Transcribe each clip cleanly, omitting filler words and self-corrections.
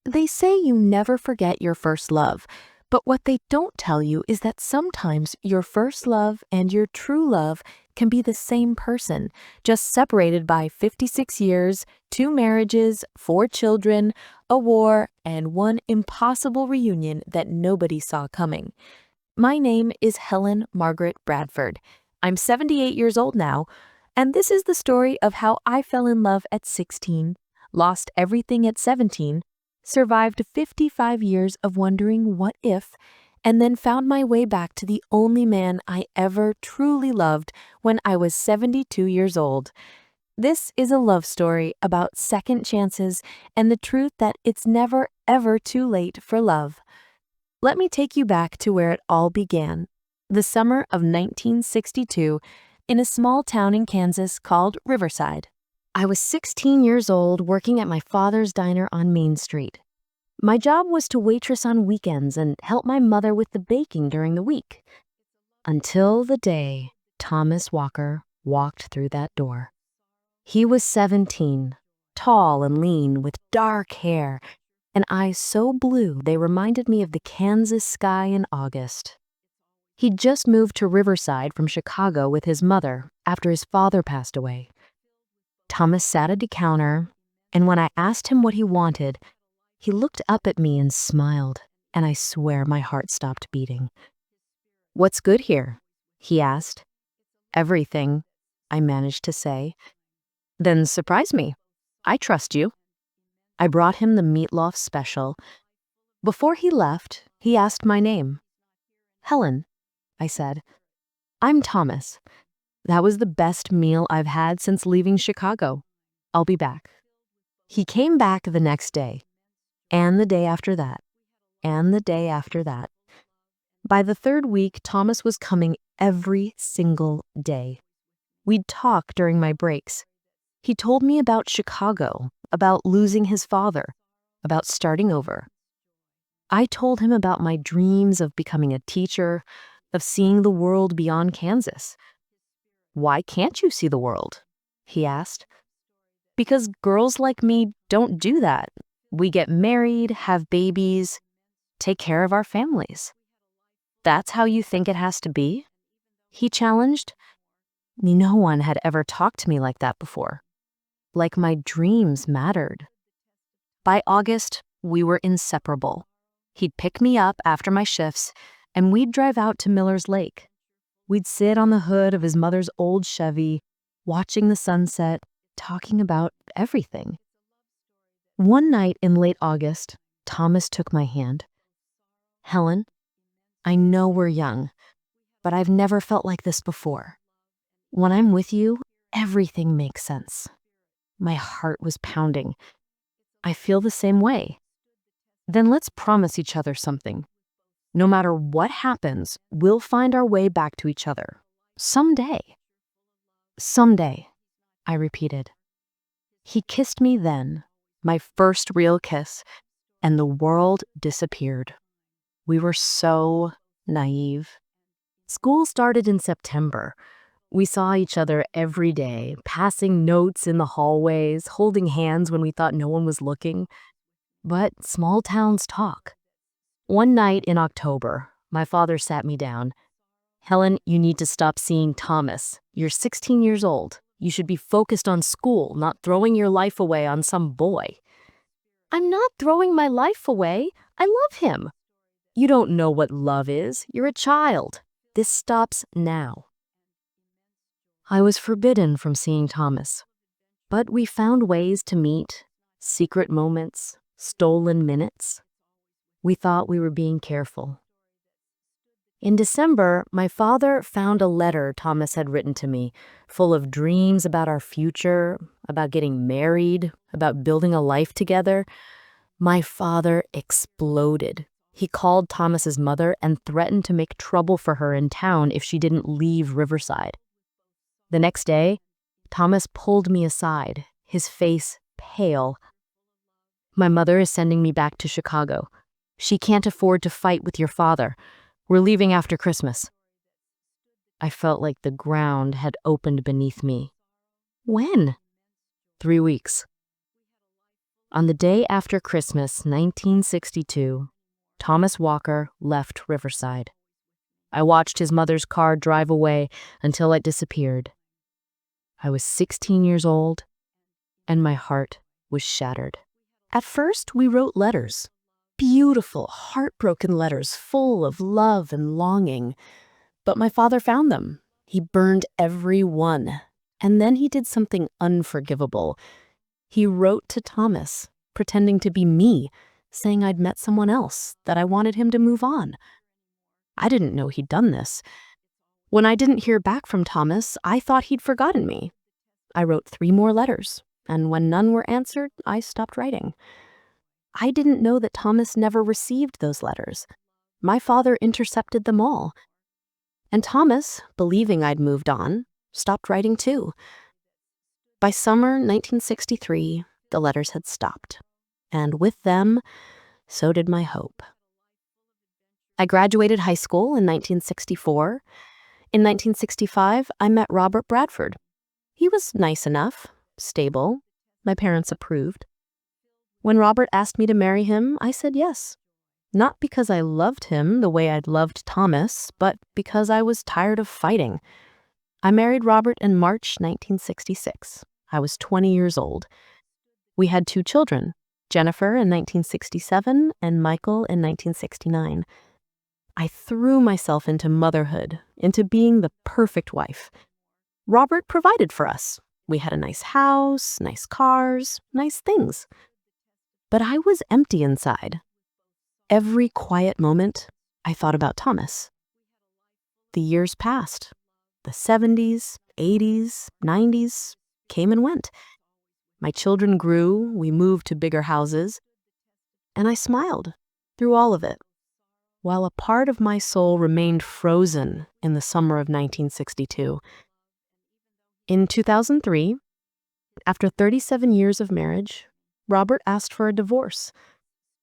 They say you never forget your first love, but what they don't tell you is that sometimes your first love and your true love can be the same person, just separated by 56 years, 2 marriages, 4 children, a war, and one impossible reunion that nobody saw coming. My name is Helen Margaret Bradford. I'm 78 years old now, and this is the story of how I fell in love at 16, lost everything at 17, survived 55 years of wondering what if, and then found my way back to the only man I ever truly loved when I was 72 years old. This is a love story about second chances and the truth that it's never, ever too late for love. Let me take you back to where it all began, the summer of 1962, in a small town in Kansas called Riverside. I was 16 years old working at my father's diner on Main Street. My job was to waitress on weekends and help my mother with the baking during the week. Until the day Thomas Walker walked through that door. He was 17, tall and lean, with dark hair and eyes so blue they reminded me of the Kansas sky in August. He'd just moved to Riverside from Chicago with his mother after his father passed away. Thomas sat at the counter, and when I asked him what he wanted, he looked up at me and smiled, and I swear my heart stopped beating. "What's good here?" he asked. "Everything," I managed to say. "Then surprise me. I trust you." I brought him the meatloaf special. Before he left, he asked my name. "Helen," I said. "I'm Thomas. That was the best meal I've had since leaving Chicago. I'll be back." He came back the next day, and the day after that, and the day after that. By the third week, Thomas was coming every single day. We'd talk during my breaks. He told me about Chicago, about losing his father, about starting over. I told him about my dreams of becoming a teacher, of seeing the world beyond Kansas. "Why can't you see the world?" he asked. "Because girls like me don't do that. We get married, have babies, take care of our families." "That's how you think it has to be?" he challenged. No one had ever talked to me like that before. Like my dreams mattered. By August, we were inseparable. He'd pick me up after my shifts, and we'd drive out to Miller's Lake. We'd sit on the hood of his mother's old Chevy, watching the sunset, talking about everything. One night in late August, Thomas took my hand. "Helen, I know we're young, but I've never felt like this before. When I'm with you, everything makes sense." My heart was pounding. "I feel the same way." "Then let's promise each other something. No matter what happens, we'll find our way back to each other. Someday." "Someday," I repeated. He kissed me then, my first real kiss, and the world disappeared. We were so naive. School started in September. We saw each other every day, passing notes in the hallways, holding hands when we thought no one was looking. But small towns talk. One night in October, my father sat me down. "Helen, you need to stop seeing Thomas. You're 16 years old. You should be focused on school, not throwing your life away on some boy." "I'm not throwing my life away. I love him." "You don't know what love is. You're a child. This stops now." I was forbidden from seeing Thomas, but we found ways to meet, secret moments, stolen minutes. We thought we were being careful. In December, my father found a letter Thomas had written to me, full of dreams about our future, about getting married, about building a life together. My father exploded. He called Thomas's mother and threatened to make trouble for her in town if she didn't leave Riverside. The next day, Thomas pulled me aside, his face pale. "My mother is sending me back to Chicago. She can't afford to fight with your father. We're leaving after Christmas." I felt like the ground had opened beneath me. "When?" "3 weeks." On the day after Christmas, 1962, Thomas Walker left Riverside. I watched his mother's car drive away until it disappeared. I was 16 years old, and my heart was shattered. At first, we wrote letters. Beautiful, heartbroken letters full of love and longing. But my father found them. He burned every one. And then he did something unforgivable. He wrote to Thomas, pretending to be me, saying I'd met someone else, that I wanted him to move on. I didn't know he'd done this. When I didn't hear back from Thomas, I thought he'd forgotten me. I wrote 3 more letters, and when none were answered, I stopped writing. I didn't know that Thomas never received those letters. My father intercepted them all. And Thomas, believing I'd moved on, stopped writing too. By summer 1963, the letters had stopped. And with them, so did my hope. I graduated high school in 1964. In 1965, I met Robert Bradford. He was nice enough, stable. My parents approved. When Robert asked me to marry him, I said yes. Not because I loved him the way I'd loved Thomas, but because I was tired of fighting. I married Robert in March 1966. I was 20 years old. We had 2 children, Jennifer in 1967 and Michael in 1969. I threw myself into motherhood, into being the perfect wife. Robert provided for us. We had a nice house, nice cars, nice things. But I was empty inside. Every quiet moment, I thought about Thomas. The years passed. The 70s, 80s, 90s came and went. My children grew, we moved to bigger houses, and I smiled through all of it, while a part of my soul remained frozen in the summer of 1962. In 2003, after 37 years of marriage, Robert asked for a divorce.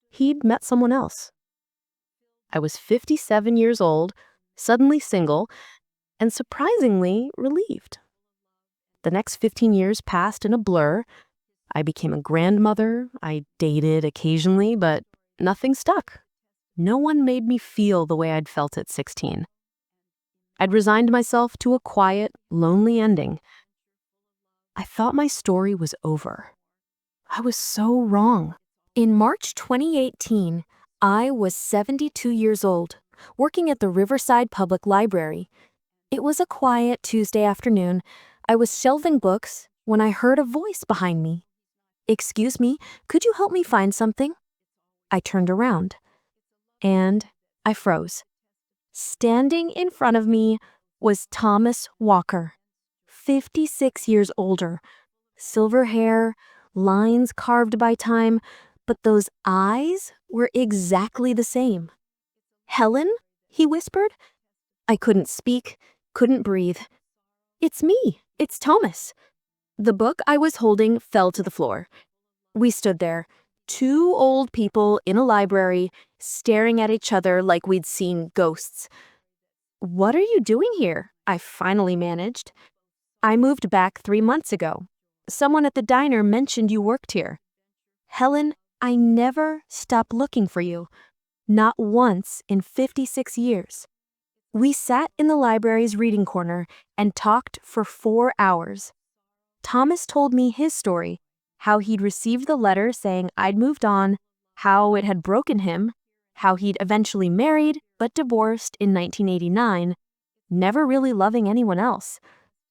He'd met someone else. I was 57 years old, suddenly single, and surprisingly relieved. The next 15 years passed in a blur. I became a grandmother. I dated occasionally, but nothing stuck. No one made me feel the way I'd felt at 16. I'd resigned myself to a quiet, lonely ending. I thought my story was over. I was so wrong. In March 2018, I was 72 years old, working at the Riverside Public Library. It was a quiet Tuesday afternoon. I was shelving books when I heard a voice behind me. "Excuse me, could you help me find something?" I turned around, and I froze. Standing in front of me was Thomas Walker, 56 years older, silver hair, lines carved by time, but those eyes were exactly the same. "Helen?" he whispered. I couldn't speak, couldn't breathe. "It's me. It's Thomas." The book I was holding fell to the floor. We stood there, 2 old people in a library, staring at each other like we'd seen ghosts. "What are you doing here?" I finally managed. "I moved back 3 months ago. Someone at the diner mentioned you worked here." "Helen, I never stopped looking for you. Not once in 56 years. We sat in the library's reading corner and talked for 4 hours. Thomas told me his story, how he'd received the letter saying I'd moved on, how it had broken him, how he'd eventually married but divorced in 1989, never really loving anyone else.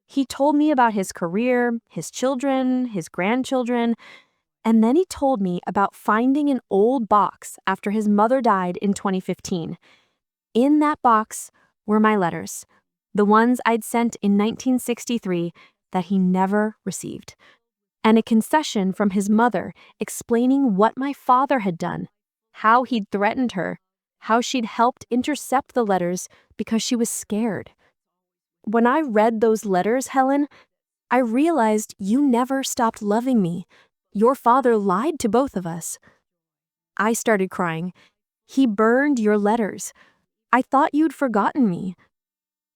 He told me about his career, his children, his grandchildren, and then he told me about finding an old box after his mother died in 2015. In that box were my letters, the ones I'd sent in 1963 that he never received, and a concession from his mother explaining what my father had done, how he'd threatened her, how she'd helped intercept the letters because she was scared. When I read those letters, Helen, I realized you never stopped loving me. Your father lied to both of us. I started crying. He burned your letters. I thought you'd forgotten me.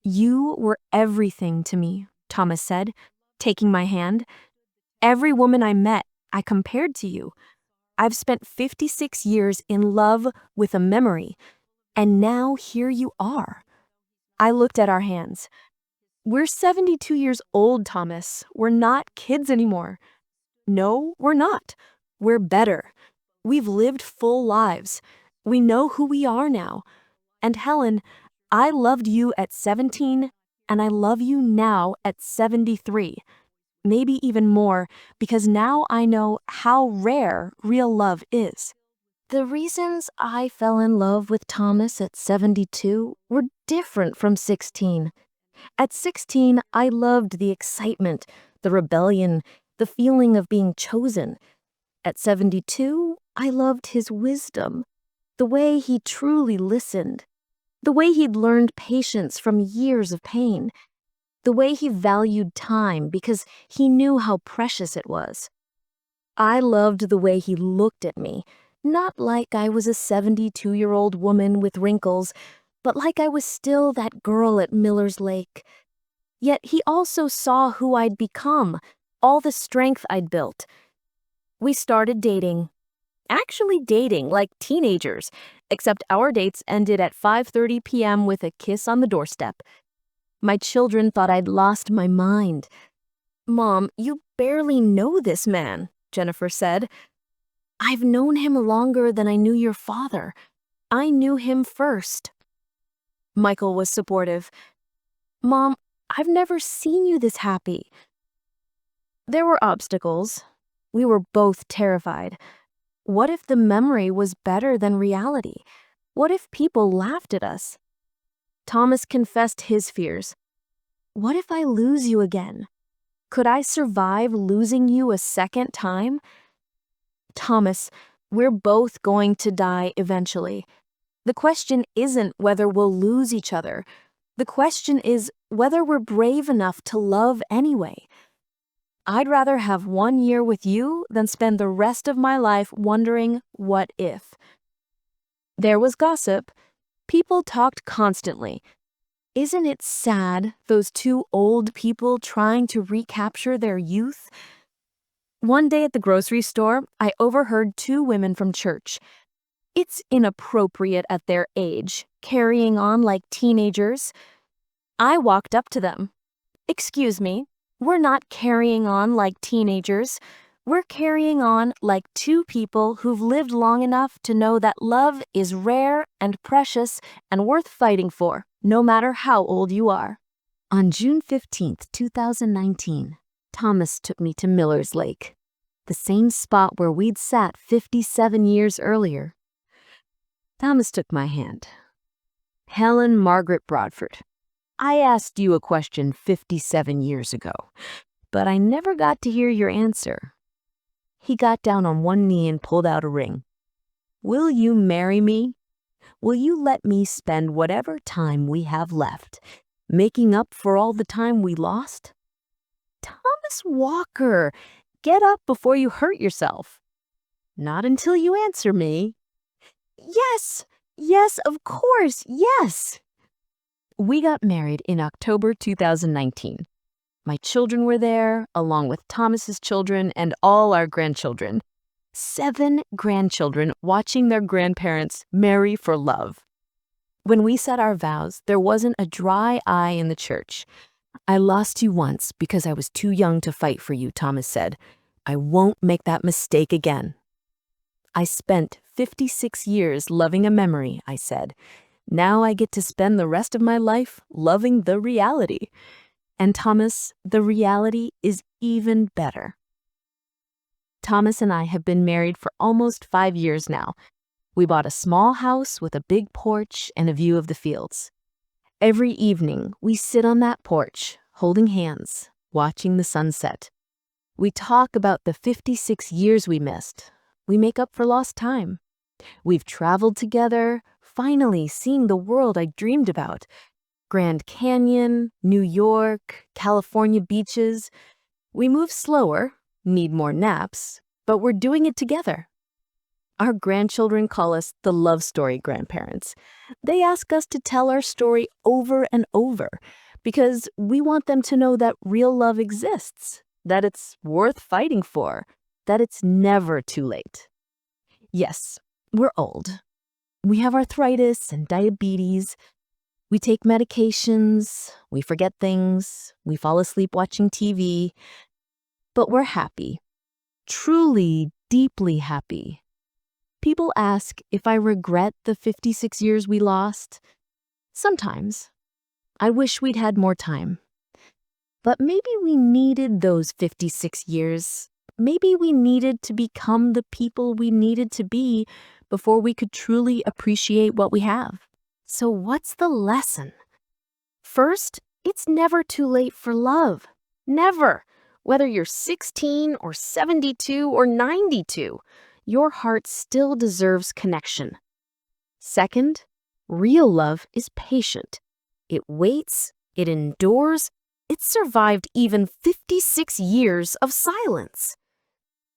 "You were everything to me," Thomas said, taking my hand. "Every woman I met, I compared to you. I've spent 56 years in love with a memory, and now here you are." I looked at our hands. "We're 72 years old, Thomas. We're not kids anymore." "No, we're not. We're better. We've lived full lives. We know who we are now. And Helen, I loved you at 17, and I love you now at 73. Maybe even more, because now I know how rare real love is." The reasons I fell in love with Thomas at 72 were different from 16. At 16, I loved the excitement, the rebellion, the feeling of being chosen. At 72, I loved his wisdom, the way he truly listened, the way he'd learned patience from years of pain, the way he valued time because he knew how precious it was. I loved the way he looked at me, not like I was a 72-year-old woman with wrinkles, but like I was still that girl at Miller's Lake. Yet he also saw who I'd become, all the strength I'd built. We started dating. Actually dating like teenagers, except our dates ended at 5:30 p.m. with a kiss on the doorstep. My children thought I'd lost my mind. "Mom, you barely know this man," Jennifer said. "I've known him longer than I knew your father. I knew him first." Michael was supportive. "Mom, I've never seen you this happy." There were obstacles. We were both terrified. What if the memory was better than reality? What if people laughed at us? Thomas confessed his fears. "What if I lose you again? Could I survive losing you a second time?" "Thomas, we're both going to die eventually. The question isn't whether we'll lose each other. The question is whether we're brave enough to love anyway. I'd rather have 1 year with you than spend the rest of my life wondering what if." There was gossip. People talked constantly. Isn't it sad, those two old people trying to recapture their youth? One day at the grocery store, I overheard two women from church. "It's inappropriate at their age, carrying on like teenagers." I walked up to them. "Excuse me, we're not carrying on like teenagers. We're carrying on like two people who've lived long enough to know that love is rare and precious and worth fighting for, no matter how old you are." On June 15th, 2019, Thomas took me to Miller's Lake, the same spot where we'd sat 57 years earlier. Thomas took my hand. "Helen Margaret Bradford, I asked you a question 57 years ago, but I never got to hear your answer." He got down on one knee and pulled out a ring. "Will you marry me? Will you let me spend whatever time we have left, making up for all the time we lost?" "Thomas Walker, get up before you hurt yourself." "Not until you answer me." "Yes, yes, of course, yes." We got married in October 2019. My children were there, along with Thomas's children and all our grandchildren. 7 grandchildren watching their grandparents marry for love. When we said our vows, there wasn't a dry eye in the church. "I lost you once because I was too young to fight for you," Thomas said. "I won't make that mistake again." "I spent 56 years loving a memory," I said. "Now I get to spend the rest of my life loving the reality." And Thomas, the reality is even better. Thomas and I have been married for almost 5 years now. We bought a small house with a big porch and a view of the fields. Every evening, we sit on that porch, holding hands, watching the sunset. We talk about the 56 years we missed. We make up for lost time. We've traveled together, finally seeing the world I dreamed about. Grand Canyon, New York, California beaches. We move slower, need more naps, but we're doing it together. Our grandchildren call us the love story grandparents. They ask us to tell our story over and over because we want them to know that real love exists, that it's worth fighting for, that it's never too late. Yes, we're old. We have arthritis and diabetes. We take medications. We forget things. We fall asleep watching TV. But we're happy. Truly, deeply happy. People ask if I regret the 56 years we lost. Sometimes. I wish we'd had more time. But maybe we needed those 56 years. Maybe we needed to become the people we needed to be before we could truly appreciate what we have. So what's the lesson? First, it's never too late for love. Never. Whether you're 16 or 72 or 92, your heart still deserves connection. Second, real love is patient. It waits, it endures, it survived even 56 years of silence.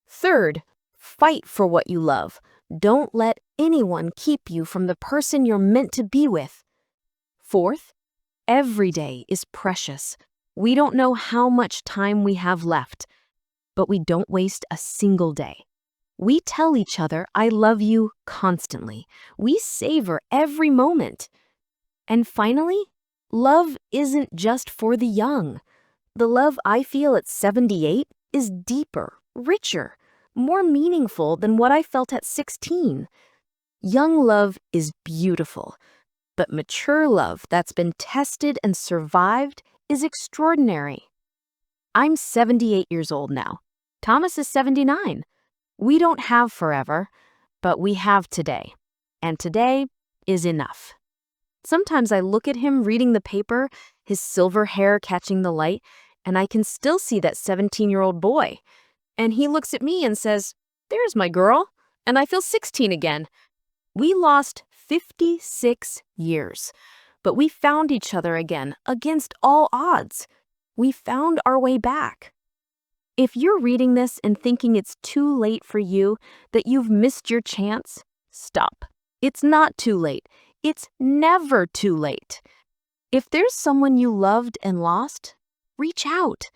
Third, fight for what you love. Don't let anyone keep you from the person you're meant to be with. Fourth, every day is precious. We don't know how much time we have left, but we don't waste a single day. We tell each other, I love you constantly. We savor every moment. And finally, love isn't just for the young. The love I feel at 78 is deeper, richer, more meaningful than what I felt at 16. Young love is beautiful, but mature love that's been tested and survived is extraordinary. I'm 78 years old now. Thomas is 79. We don't have forever, but we have today. And today is enough. Sometimes I look at him reading the paper, his silver hair catching the light, and I can still see that 17-year-old boy. And he looks at me and says, "There's my girl." And I feel 16 again. We lost 56 years, but we found each other again against all odds. We found our way back. If you're reading this and thinking it's too late for you, that you've missed your chance, stop. It's not too late. It's never too late. If there's someone you loved and lost, reach out.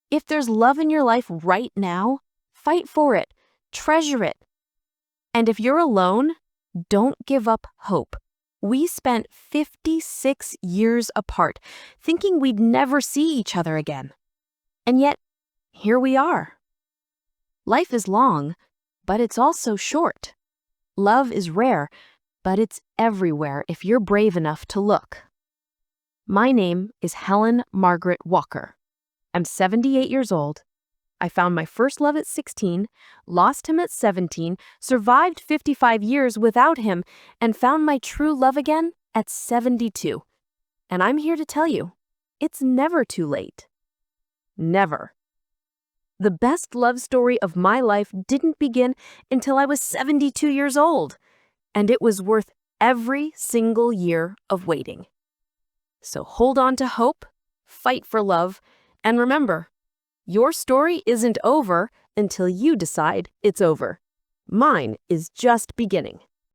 If there's love in your life right now, fight for it. Treasure it. And if you're alone, don't give up hope. We spent 56 years apart, thinking we'd never see each other again. And yet, here we are. Life is long, but it's also short. Love is rare, but it's everywhere if you're brave enough to look. My name is Helen Margaret Walker. I'm 78 years old. I found my first love at 16, lost him at 17, survived 55 years without him, and found my true love again at 72. And I'm here to tell you, it's never too late. Never. The best love story of my life didn't begin until I was 72 years old, and it was worth every single year of waiting. So hold on to hope, fight for love, and remember, your story isn't over until you decide it's over. Mine is just beginning.